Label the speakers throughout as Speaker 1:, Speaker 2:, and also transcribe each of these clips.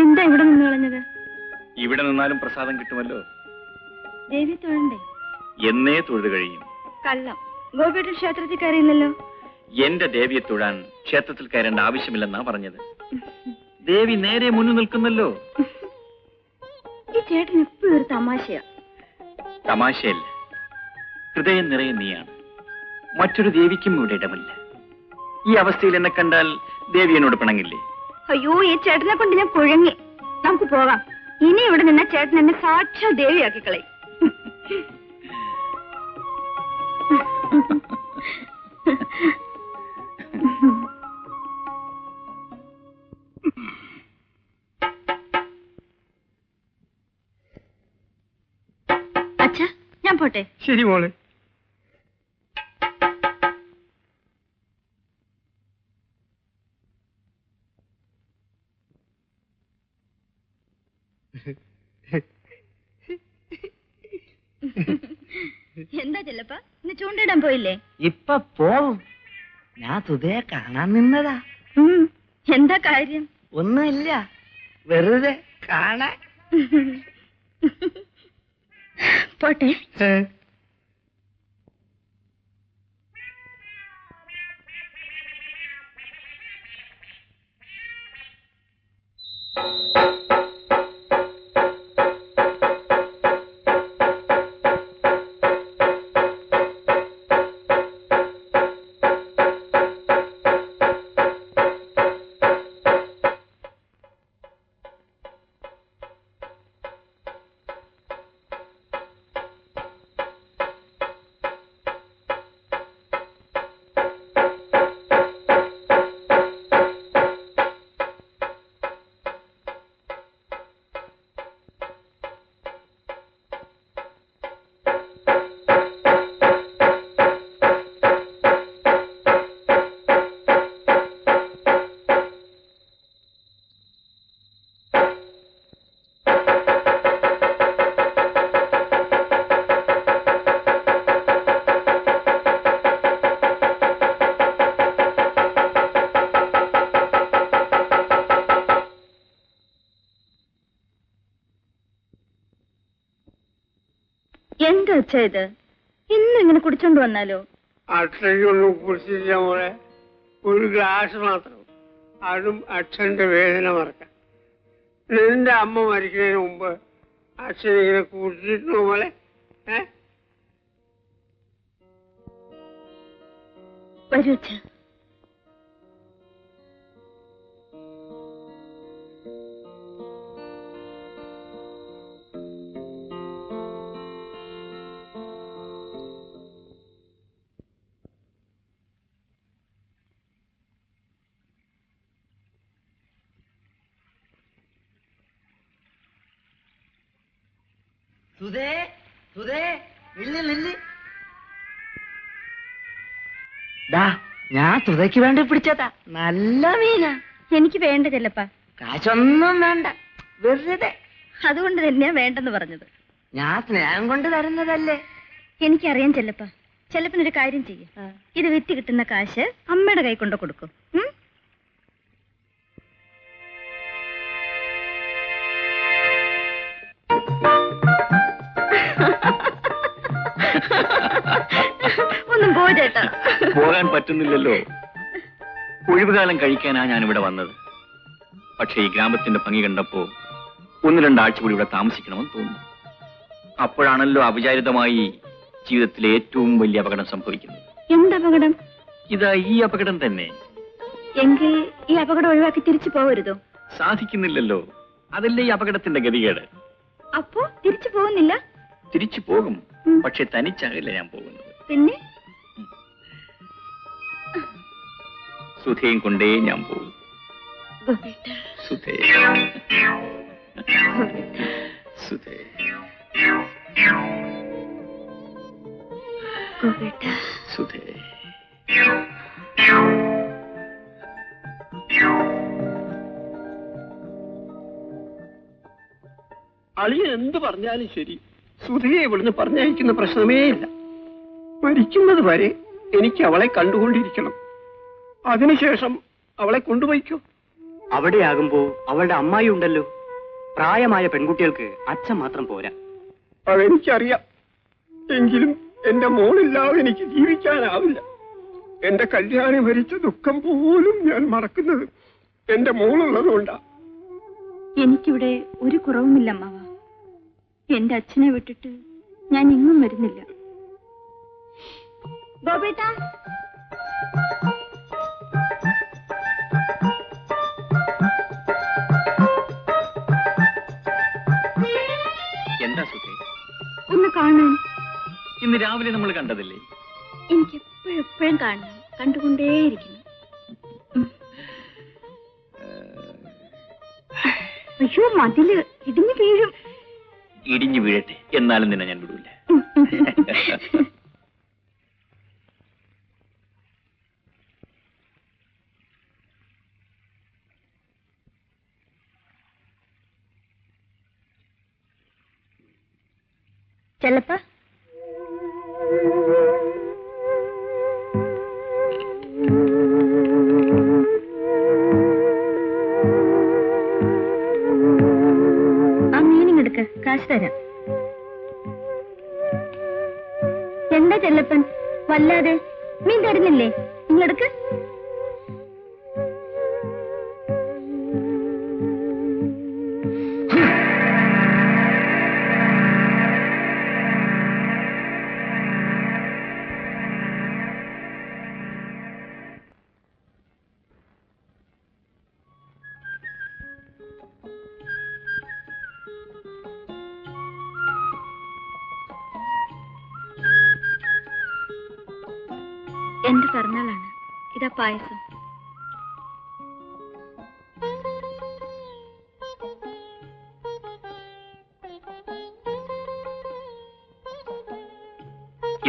Speaker 1: എന്താ ഇവിടെ നിന്ന് കളഞ്ഞത്?
Speaker 2: ഇവിടെ നിന്നാലും പ്രസാദം കിട്ടുമല്ലോ.
Speaker 1: ദേവി തൊഴണ്ടേ?
Speaker 2: എന്നേ തൊഴുത് കഴിയും.
Speaker 1: കള്ളം. ഗോപിയേട്ടൻ ക്ഷേത്രത്തിൽ കയറിയില്ലല്ലോ.
Speaker 2: എന്റെ ദേവിയെ തൊഴാൻ ക്ഷേത്രത്തിൽ കയറേണ്ട ആവശ്യമില്ലെന്നാ പറഞ്ഞത്. ദേവി നേരെ മുന്നിൽ നിൽക്കുന്നല്ലോ.
Speaker 1: ഈ ചേട്ടൻ എപ്പോഴും ഒരു തമാശയാ.
Speaker 2: തമാശയല്ല, ഹൃദയം നിറയെ നീയാണ്. മറ്റൊരു ദേവിക്കും ഇവിടെ ഇടമില്ല. ഈ അവസ്ഥയിൽ എന്നെ കണ്ടാൽ ദേവി എന്നോട് പിണങ്ങില്ലേ?
Speaker 1: അയ്യോ, ഈ ചേട്ടനെ കൊണ്ട് ഞാൻ കുഴങ്ങി. നമുക്ക് പോകാം. ഇനി ഇവിടെ നിന്ന ചേട്ടൻ എന്നെ സാക്ഷാൽ ദേവിയാക്കി കളയും. അച്ഛാ, ഞാൻ പോട്ടെ.
Speaker 3: ശരി മോളെ.
Speaker 1: എന്താ ചെല്ലപ്പ, ഇന്ന് ചൂണ്ടിടാൻ പോയില്ലേ?
Speaker 3: ഇപ്പൊ പോവും. ഞാൻ സുധയെ കാണാൻ നിന്നതാ.
Speaker 1: എന്താ കാര്യം?
Speaker 3: ഒന്നുമില്ല, വെറുതെ കാണാൻ.
Speaker 1: പോട്ടെ. എന്താ അച്ഛാ ഇത്? ഇന്നും ഇങ്ങനെ കുടിച്ചോണ്ട് വന്നാലോ?
Speaker 4: അച്ഛനൊന്നും കുടിച്ചില്ല മോളെ, ഒരു ഗ്ലാസ് മാത്രം. അതും അച്ഛന്റെ വേദന മറക്കാൻ. നിന്റെ അമ്മ മരിക്കുന്നതിന് മുമ്പ് അച്ഛൻ ഇങ്ങനെ കുടിച്ചിരുന്നു മോളെ?
Speaker 1: വരൂ അച്ഛാ.
Speaker 3: സുധേ, സുധേ, നില്ല് നില്ല്. ഞാൻ സുധയ്ക്ക് വേണ്ടി പിടിച്ചതാ. നല്ല മീനാ.
Speaker 1: എനിക്ക് വേണ്ട ചെല്ലപ്പ.
Speaker 3: കാശൊന്നും വേണ്ട, വെറുതെ.
Speaker 1: അതുകൊണ്ട് തന്നെയാ വേണ്ടെന്ന് പറഞ്ഞത്.
Speaker 3: ഞാൻ സ്നേഹം കൊണ്ട് തരുന്നതല്ലേ.
Speaker 1: എനിക്കറിയാം ചെല്ലപ്പ. ചെല്ലപ്പനൊരു കാര്യം ചെയ്യും. ഇത് വിറ്റ് കിട്ടുന്ന കാശ് അമ്മയുടെ കൈ കൊണ്ട് കൊടുക്കും. ഒന്നും പോ ചേട്ടാ.
Speaker 2: പോകാൻ പറ്റുന്നില്ലല്ലോ. ഒഴിവുകാലം കഴിക്കാനാ ഞാനിവിടെ വന്നത്. പക്ഷേ ഈ ഗ്രാമത്തിന്റെ ഭംഗി കണ്ടപ്പോ 1-2 ആഴ്ച കൂടി ഇവിടെ താമസിക്കണമെന്ന് തോന്നുന്നു. അപ്പോഴാണല്ലോ അവിചാരിതമായി ജീവിതത്തിലെ ഏറ്റവും വലിയ അപകടം സംഭവിക്കുന്നത്.
Speaker 1: എന്തപകടം?
Speaker 2: ഇതാ ഈ അപകടം തന്നെ.
Speaker 1: എങ്കിൽ ഈ അപകടം ഒഴിവാക്കി തിരിച്ചു പോകരുതോ?
Speaker 2: സാധിക്കുന്നില്ലല്ലോ. അതല്ലേ ഈ അപകടത്തിന്റെ ഗതികേട്.
Speaker 1: അപ്പോ തിരിച്ചു പോകുന്നില്ല?
Speaker 2: തിരിച്ചു പോകും, പക്ഷെ തനിച്ചാകില്ല ഞാൻ പോകുന്നത്.
Speaker 1: പിന്നെ
Speaker 2: സുധയും കൊണ്ടേ ഞാൻ പോകും. സുധേ, സുധേ, സുധേ.
Speaker 4: അളിയൻ എന്ത് പറഞ്ഞാലും ശരി, സുധയെ ഇവിടുന്ന് പറഞ്ഞയക്കുന്ന പ്രശ്നമേ ഇല്ല. മരിക്കുന്നത് വരെ എനിക്ക് അവളെ കണ്ടുകൊണ്ടിരിക്കണം. അതിനുശേഷം അവളെ കൊണ്ടുപോയിക്കോ.
Speaker 5: അവിടെയാകുമ്പോ അവളുടെ അമ്മായി ഉണ്ടല്ലോ. പ്രായമായ പെൺകുട്ടികൾക്ക് അച്ഛൻ മാത്രം പോരാ.
Speaker 4: അതെനിക്കറിയാം. എങ്കിലും എന്റെ മോളില്ലാതെ എനിക്ക് ജീവിക്കാനാവില്ല. എന്റെ കല്യാണി മരിച്ച ദുഃഖം പോലും ഞാൻ മറക്കുന്നത് എന്റെ മോളുള്ളതുകൊണ്ടാ.
Speaker 1: എനിക്കിവിടെ ഒരു കുറവുമില്ല അമ്മാവ. എന്റെ അച്ഛനെ വിട്ടിട്ട് ഞാൻ എങ്ങും വരുന്നില്ല. ഗോപേട്ടാ,
Speaker 2: എന്താ സുഖേ?
Speaker 1: ഒന്ന് കാണാൻ.
Speaker 2: ഇന്ന് രാവിലെ നമ്മൾ കണ്ടതല്ലേ?
Speaker 1: എനിക്ക് എപ്പോഴും കാണണം, കണ്ടുകൊണ്ടേയിരിക്കുന്നു. അയ്യോ, മതില് ഇടിഞ്ഞു വീഴും.
Speaker 2: ഇടിഞ്ഞു വീഴട്ടെ, എന്നാലും നിന്നെ ഞാൻ വിടൂല.
Speaker 1: ചെല്ലപ്പ, ആ മീനിങ് എടുക്ക്, കാശ് തരാം. എന്താ ചെല്ലപ്പൻ വല്ലാതെ? മീൻ തരുന്നില്ലേ? നിങ്ങളെടുക്ക്. എന്റെ പിറന്നാളാണ്. ഇതാ പായസം.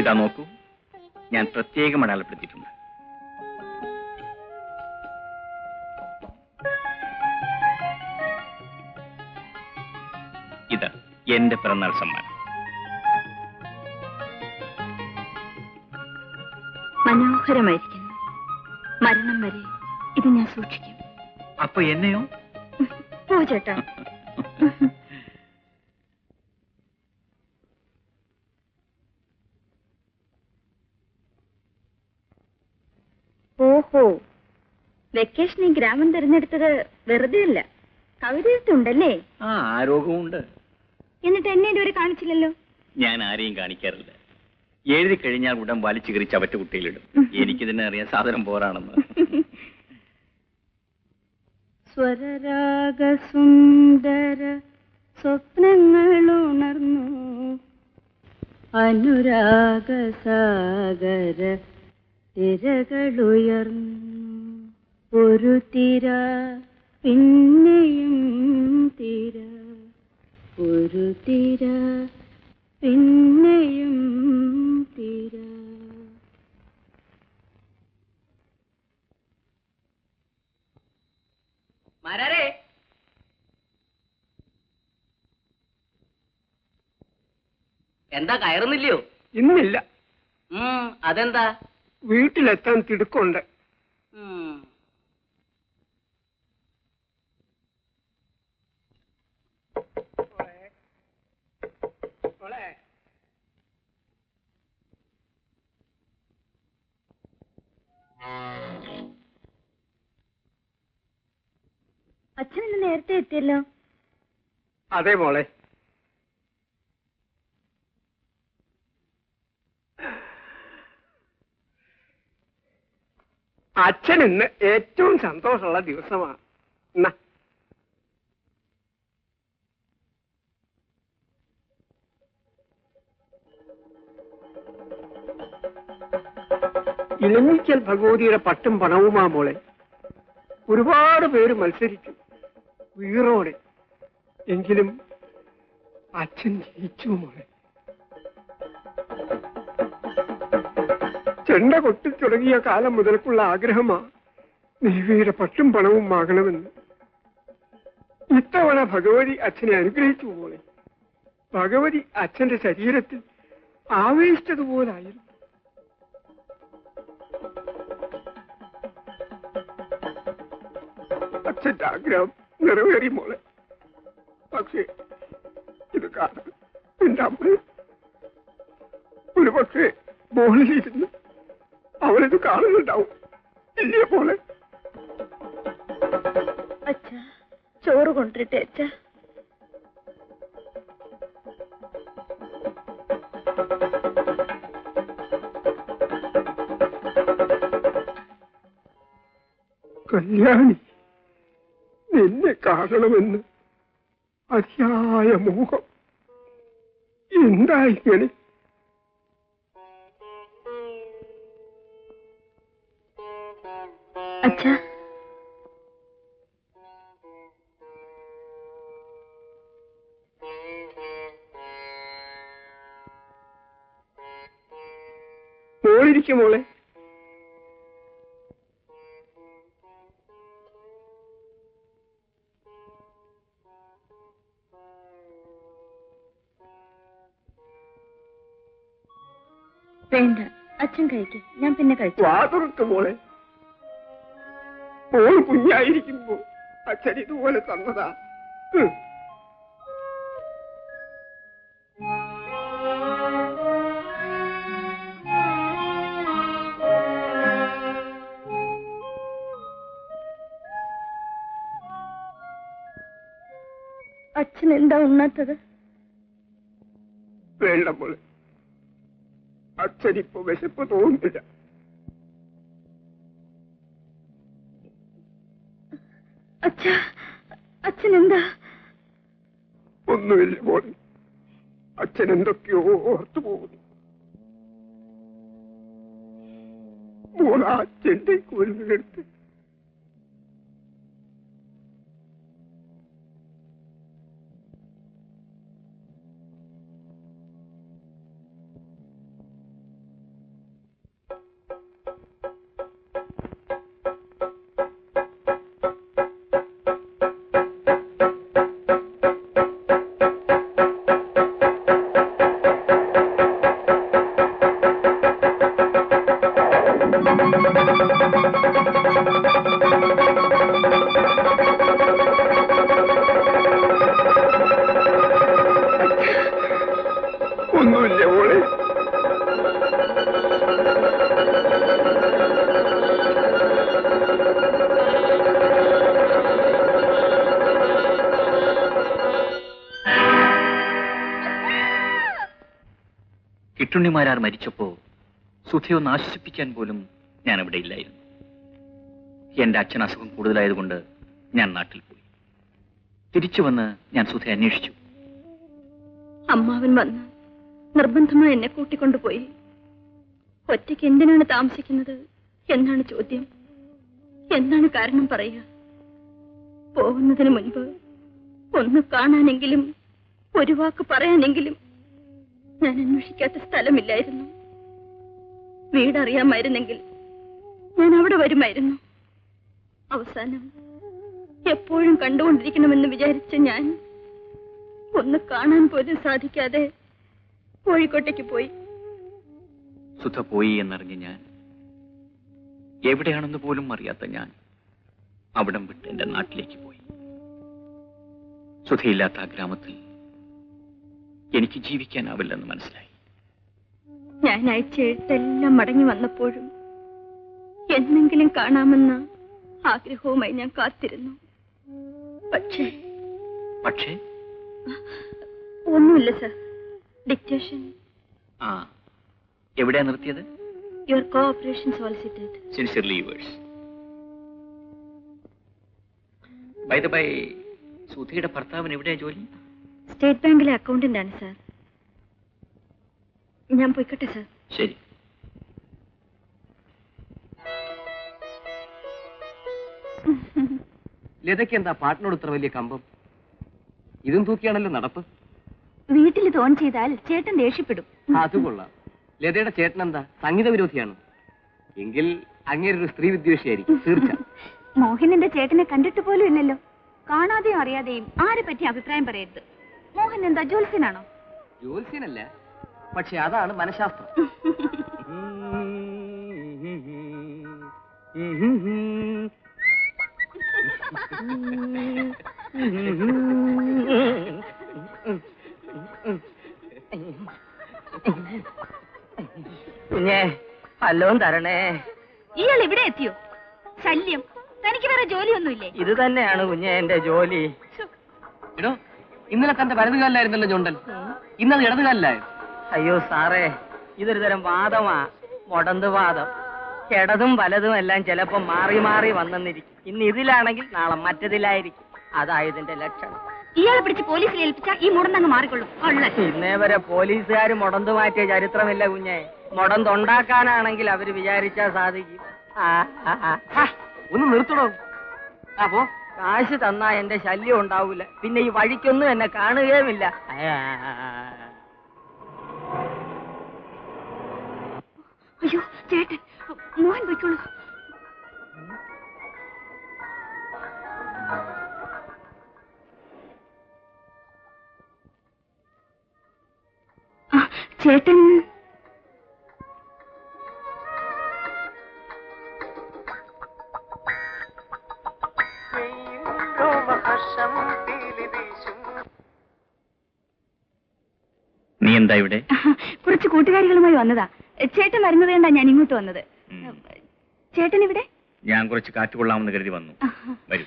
Speaker 2: ഇതാ നോക്കൂ, ഞാൻ പ്രത്യേകം അടയാളപ്പെടുത്തിയിട്ടുണ്ട്. ഇതാ എന്റെ പിറന്നാൾ സമ്മാനം.
Speaker 1: മനോഹരമായിരിക്കുന്നു. മരണം വരെ ഇത് ഞാൻ സൂക്ഷിക്കും.
Speaker 2: അപ്പൊ എന്നെയോ?
Speaker 1: പോ ചേട്ടാ. ഓഹോ, വെക്കേഷൻ ഈ ഗ്രാമം തിരഞ്ഞെടുത്തത് വെറുതെ അല്ല. കവിതയുണ്ടല്ലേ?
Speaker 2: ആ, ആരോഗ്യമുണ്ട്.
Speaker 1: എന്നിട്ട് എന്നെ ഇതുവരെ കാണിച്ചില്ലല്ലോ.
Speaker 2: ഞാൻ ആരെയും കാണിക്കാറില്ല. എഴുതി കഴിഞ്ഞാൽ ഉടൻ വലിച്ചു കയറിച്ച് അവറ്റ കുട്ടിയിലിടും. എനിക്കിതിനെ അറിയാൻ സാധനം പോരാണെന്ന്.
Speaker 1: സ്വരരാഗസുന്ദര സ്വപ്നങ്ങളുണർന്നു, അനുരാഗസാഗര തിരകളുയർന്നു. ഒരു തിര പിന്നെയും തിര, ഒരു തിര പിന്നെയും തിര.
Speaker 3: മരരെ, എന്താ കയറുന്നില്ലയോ?
Speaker 4: ഇന്നില്ല.
Speaker 3: അതെന്താ?
Speaker 4: വീട്ടിലെത്താൻ തിടുക്കുണ്ട്.
Speaker 1: അച്ഛൻ ഇന്ന് നേരത്തെ എത്തിയല്ലോ.
Speaker 4: അതെ മോളെ. അച്ഛൻ ഇന്ന് ഏറ്റവും സന്തോഷമുള്ള ദിവസമാണ്. എന്നാ ഇലഞ്ഞിക്കൽ ഭഗവതിയുടെ പട്ടും പണവുമാ മോളെ. ഒരുപാട് പേര് മത്സരിച്ചു വീറോടെ. എങ്കിലും അച്ഛൻ ജയിച്ചു മോളെ. ചെണ്ട കൊട്ടി തുടങ്ങിയ കാലം മുതൽക്കുള്ള ആഗ്രഹമാ ദേവിയുടെ പട്ടും പണവും വാങ്ങണമെന്ന്. ഇത്തവണ ഭഗവതി അച്ഛനെ അനുഗ്രഹിച്ചു മോളെ. ഭഗവതി അച്ഛന്റെ ശരീരത്തിൽ ആവേശിച്ചതുപോലായിരുന്നു. അച്ഛന്റെ ആഗ്രഹം നിറവേറി മോളെ. പക്ഷേ ഇത് കാണാൻ എന്റെ അമ്മ ഒരു പക്ഷേ മോളിലിരുന്ന് അവളിത് കാണുന്നുണ്ടാവും. ഇല്ലേ മോളെ?
Speaker 1: അച്ഛ, ചോറ് കൊണ്ടിട്ടെ അച്ഛ.
Speaker 4: കല്യാണി, നിന്നെ കാണണമെന്ന് അതിയായ മോഹം. എന്താ ഇങ്ങനെ?
Speaker 1: അച്ഛ,
Speaker 4: മോളിരിക്കും മോളെ.
Speaker 1: വേണ്ട, അച്ഛൻ കഴിക്കും, ഞാൻ പിന്നെ കഴിച്ചു.
Speaker 4: വാതുറക്ക് മോളെ. മോള് കുഞ്ഞായിരിക്കുമ്പോ അച്ഛൻ ഇതുപോലെ തന്നതാ.
Speaker 1: അച്ഛൻ എന്താ ഉണ്ണാത്തത്?
Speaker 4: വേണ്ട മോളെ, അച്ഛനിപ്പോ വിശപ്പ് തോന്നുന്നില്ല.
Speaker 1: അച്ഛൻ എന്താ?
Speaker 4: ഒന്നുമില്ല മോളെ, അച്ഛൻ എന്തൊക്കെയോ ഓർത്തു പോകുന്നു. മോള അച്ഛന്റെ കുരുന്നെടുത്ത് ഒന്നുമില്ല മോളെ.
Speaker 2: കിട്ടുണ്ണിമാരാർ മരിച്ചപ്പോ സുധയൊന്ന് ആശ്വസിപ്പിക്കാൻ പോലും ഞാൻ അവിടെ ഇല്ലായിരുന്നു. എന്റെ അച്ഛൻ അസുഖം കൂടുതലായതുകൊണ്ട് ഞാൻ നാട്ടിൽ പോയി. തിരിച്ചു വന്ന് ഞാൻ സുധയെ അന്വേഷിച്ചു.
Speaker 1: അമ്മാവൻ വന്ന് നിർബന്ധമായി എന്നെ കൂട്ടിക്കൊണ്ടുപോയി. ഒറ്റയ്ക്ക് എന്തിനാണ് താമസിക്കുന്നത് എന്നാണ് ചോദ്യം. എന്താണ് കാരണം പറയുക? പോകുന്നതിന് മുൻപ് ഒന്ന് കാണാനെങ്കിലും ഒരു വാക്ക് പറയാനെങ്കിലും ഞാൻ അന്വേഷിക്കാത്ത സ്ഥലമില്ലായിരുന്നു. വീടറിയാമായിരുന്നെങ്കിൽ ഞാൻ അവിടെ വരുമായിരുന്നു. അവസാനം എപ്പോഴും കണ്ടുകൊണ്ടിരിക്കണമെന്ന് വിചാരിച്ച ഞാൻ ഒന്ന് കാണാൻ പോലും സാധിക്കാതെ കോഴിക്കോട്ടേക്ക് പോയി.
Speaker 2: സുധ പോയി എന്നറിഞ്ഞ് ഞാൻ, എവിടെയാണെന്ന് പോലും അറിയാത്ത ഞാൻ അവിടം വിട്ട് എന്റെ നാട്ടിലേക്ക് പോയി. സുധയില്ലാത്ത ആ ഗ്രാമത്തിൽ എനിക്ക് ജീവിക്കാനാവില്ലെന്ന് മനസ്സിലായി.
Speaker 1: ഞാൻ അയച്ച എഴുത്തെല്ലാം മടങ്ങി വന്നപ്പോഴും എന്നെങ്കിലും കാണാമെന്ന ആഗ്രഹവുമായി ഞാൻ കാത്തിരുന്നു. പക്ഷേ
Speaker 2: പക്ഷേ
Speaker 1: ഒന്നുമില്ല സർ. ഡിക്റ്റേഷൻ.
Speaker 2: ആ, എവിടെയാ നിർത്തിയത്?
Speaker 1: Your cooperation solicited.
Speaker 2: Sincerely yours. By the by, സുധയുടെ ഭർത്താവിന് എവിടെയാ ജോലി?
Speaker 1: സ്റ്റേറ്റ് ബാങ്കിലെ അക്കൗണ്ടന്റ് ആണ് സാർ. ഞാൻ പോയിക്കട്ടെ സാർ.
Speaker 2: ശരി.
Speaker 5: ലതയ്ക്ക് എന്താ പാട്ടിനോട് ഇത്ര വലിയ കമ്പം? ഇതും തൂക്കിയാണല്ലോ നടപ്പ്.
Speaker 1: വീട്ടിൽ തോൺ ചെയ്താൽ ചേട്ടൻ ദേഷ്യപ്പെടും.
Speaker 5: അത് കൊള്ളാം. ലതയുടെ ചേട്ടൻ എന്താ സംഗീത വിരോധിയാണോ? എങ്കിൽ അങ്ങേരൊരു സ്ത്രീ വിദ്വേഷിയായിരിക്കും തീർച്ച.
Speaker 1: മോഹനന്റെ ചേട്ടനെ കണ്ടിട്ട് പോലും ഇല്ലല്ലോ. കാണാതെയും അറിയാതെയും ആരെ പറ്റി അഭിപ്രായം പറയരുത്. മോഹൻ എന്താ ജ്യോത്സ്യനാണോ?
Speaker 5: ജ്യോത്സ്യനല്ല, പക്ഷെ അതാണ് മനഃശാസ്ത്രം.
Speaker 3: കുഞ്ഞേ വല്ലവും തരണേ.
Speaker 1: ഇയാൾ ഇവിടെ എത്തിയോ? ശല്യം. തനിക്ക് വേറെ ജോലിയൊന്നുമില്ലേ?
Speaker 3: ഇത് തന്നെയാണ് കുഞ്ഞെ എന്റെ ജോലി.
Speaker 5: എടോ, ഇന്നലെ തന്റെ വലതുകാലിലായിരുന്നല്ലോ ഞൊണ്ടൽ, ഇന്നത് ഇടതുകാലിലായോ?
Speaker 3: അയ്യോ സാറേ, ഇതൊരു തരം വാദമാ, മുടന്ത് വാദം. ഇടതും വലതും എല്ലാം ചിലപ്പോ മാറി മാറി വന്നെന്നിരിക്കും. ഇന്ന് ഇതിലാണെങ്കിൽ നാളെ മറ്റതിലായിരിക്കും. അതാ ഇതിന്റെ ലക്ഷണം.
Speaker 1: ഇയാളെ പിടിച്ച് പോലീസിൽ ഏൽപ്പിച്ചാൽ ഈ മുടന്നങ്ങ് മാറിക്കൊള്ളും.
Speaker 3: ഇന്നേ വരെ പോലീസുകാർ മുടന്ത് മാറ്റിയ ചരിത്രമില്ല കുഞ്ഞെ. മുടന്തുണ്ടാക്കാനാണെങ്കിൽ അവര് വിചാരിച്ചാ സാധിക്കും.
Speaker 5: ഒന്ന് നിർത്തണോ? അപ്പോ
Speaker 3: കാശ് തന്നാ എന്റെ ശല്യം ഉണ്ടാവൂല. പിന്നെ ഈ വഴിക്കൊന്നും എന്നെ കാണുകയുമില്ല.
Speaker 1: അയ്യോ ചേട്ടൻ, മോഹൻ പോയിക്കോളൂ. ചേട്ടൻ
Speaker 2: നീ എന്താ ഇവിടെ?
Speaker 1: കുറച്ച് കൂട്ടുകാരികളുമായി വന്നതാ. ചേട്ടൻ വരുന്നത് കൊണ്ടാ ഞാൻ ഇങ്ങോട്ട് വന്നത്. ചേട്ടൻ ഇവിടെ?
Speaker 2: ഞാൻ കുറച്ച് കാറ്റ് കൊള്ളാമെന്ന് കരുതി വന്നു. വരൂ.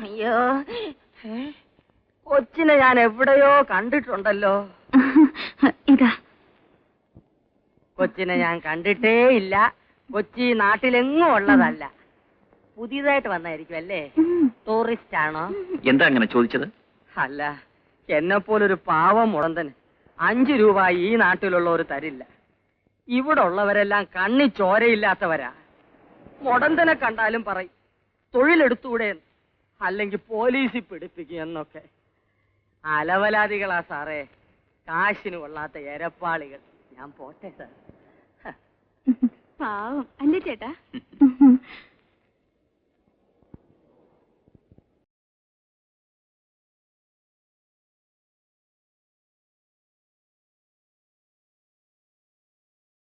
Speaker 3: അയ്യോ, കൊച്ചിനെ ഞാൻ എവിടെയോ കണ്ടിട്ടുണ്ടല്ലോ.
Speaker 1: ഇതാ
Speaker 3: കൊച്ചിനെ ഞാൻ കണ്ടിട്ടേ ഇല്ല. കൊച്ചി നാട്ടിലെങ്ങും ഉള്ളതല്ല. പുതിയതായിട്ട് വന്നായിരിക്കും അല്ലേ? ടൂറിസ്റ്റ് ആണോ?
Speaker 2: എന്താ അങ്ങനെ ചോദിച്ചത്?
Speaker 3: അല്ല, എന്നെ പോലൊരു പാവം മുടന്തന് 5 രൂപ ഈ നാട്ടിലുള്ളവർ തരില്ല. ഇവിടെ ഉള്ളവരെല്ലാം കണ്ണി ചോരയില്ലാത്തവരാ. മുടന്തനെ കണ്ടാലും പറയും തൊഴിലെടുത്തൂടെ, അല്ലെങ്കിൽ പോലീസിൽ പിടിപ്പിക്കും എന്നൊക്കെ. അലവലാദികളാ സാറേ, കാശിന് കൊള്ളാത്ത എരപ്പാളികൾ. ഞാൻ പോട്ടെ സാർ.
Speaker 1: പാവം അല്ലേ ചേട്ടാ?